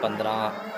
15